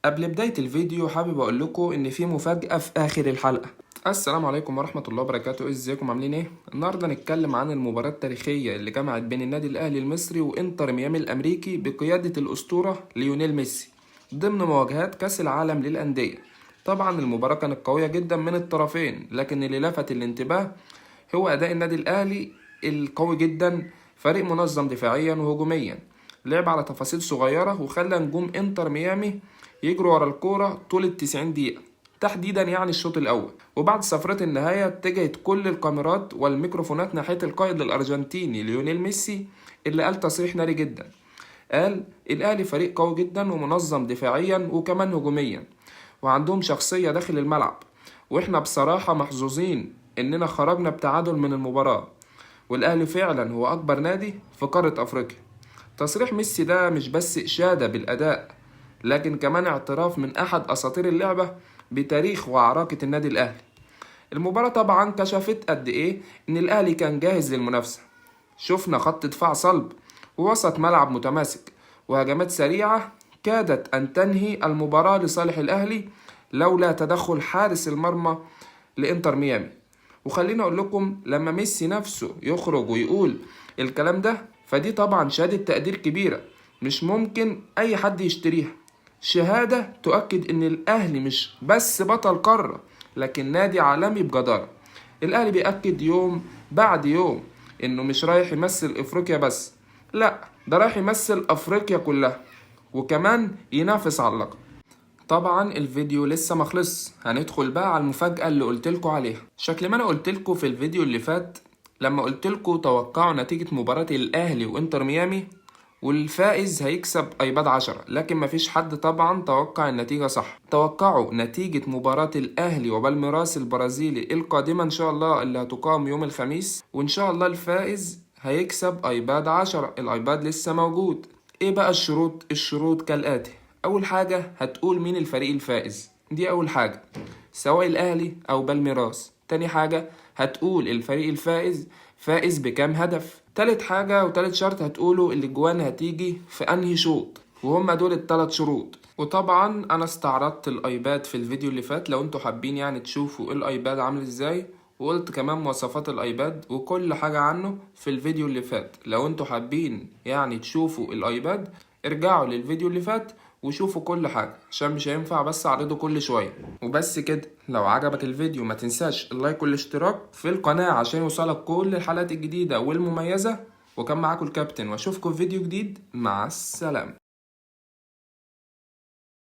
قبل بداية الفيديو حابب اقول لكم ان في مفاجأة في اخر الحلقة. السلام عليكم ورحمة الله وبركاته، ازيكم عاملين ايه؟ النهاردة نتكلم عن المباراة التاريخية اللي جمعت بين النادي الاهلي المصري وانتر ميامي الامريكي بقيادة الاسطورة ليونيل ميسي ضمن مواجهات كأس العالم للأندية. طبعا المباراة كانت قوية جدا من الطرفين، لكن اللي لفت الانتباه هو اداء النادي الاهلي القوي جدا. فريق منظم دفاعيا وهجوميا، لعب على تفاصيل صغيرة وخلى نجوم انتر ميامي يجروا ورا الكورة طول ال90 دقيقة تحديدا، يعني الشوط الأول. وبعد صفرة النهاية اتجهت كل الكاميرات والميكروفونات ناحية القائد الأرجنتيني ليونيل ميسي، اللي قال تصريح ناري جدا. قال الأهلي فريق قوي جدا ومنظم دفاعيا وكمان هجوميا، وعندهم شخصية داخل الملعب، واحنا بصراحة محظوظين اننا خرجنا بتعادل من المباراة، والأهلي فعلا هو أكبر نادي في قارة أفريقيا. تصريح ميسي ده مش بس إشادة بالأداء، لكن كمان اعتراف من أحد أساطير اللعبة بتاريخ وعراقة النادي الأهلي. المباراة طبعا كشفت قد إيه إن الأهلي كان جاهز للمنافسة. شفنا خط دفاع صلب ووسط ملعب متماسك وهجمات سريعة كادت أن تنهي المباراة لصالح الأهلي لولا تدخل حارس المرمى لإنتر ميامي. وخليني أقول لكم، لما ميسي نفسه يخرج ويقول الكلام ده فدي طبعا شهادة تقدير كبيرة مش ممكن أي حد يشتريها. شهادة تؤكد إن الأهلي مش بس بطل قارة، لكن نادي عالمي بجدارة. الأهلي بيأكد يوم بعد يوم إنه مش رايح يمثل إفريقيا بس، لأ ده رايح يمثل أفريقيا كلها، وكمان ينافس على اللقب. طبعا الفيديو لسه مخلص، هندخل بقى على المفاجأة اللي قلتلكوا عليها. شكل ما انا قلتلكوا في الفيديو اللي فات لما قلتلكوا توقعوا نتيجة مباراة الاهلي وانتر ميامي والفائز هيكسب ايباد 10، لكن مفيش حد طبعا توقع النتيجة صح. توقعوا نتيجة مباراة الاهلي وبالميراس البرازيلي القادمة ان شاء الله اللي هتقام يوم الخميس، وان شاء الله الفائز هيكسب ايباد 10. الايباد لسه موجود. ايه بقى الشروط؟ الشروط كالآتي: اول حاجة هتقول مين الفريق الفائز، دي اول حاجة، سواء الاهلي او بالميراس. تاني حاجة هتقول الفريق الفائز فائز بكام هدف. تالت حاجة وتالت شرط هتقولوا الاجوان هتيجي في انهي شوط، وهم دول التلات شروط. وطبعا انا استعرضت الايباد في الفيديو اللي فات لو انتوا حابين يعني تشوفوا الايباد عامل ازاي، وقلت كمان مواصفات الايباد وكل حاجة عنه في الفيديو اللي فات. لو انتوا حابين يعني تشوفوا الايباد ارجعوا للفيديو اللي فات وشوفوا كل حاجة، عشان مش هينفع بس اعرضه كل شوية. وبس كده، لو عجبك الفيديو ما تنساش اللايك والاشتراك في القناة عشان يوصلك كل الحلقات الجديدة والمميزة. وكان معاكم الكابتن، واشوفكم في فيديو جديد. مع السلامة.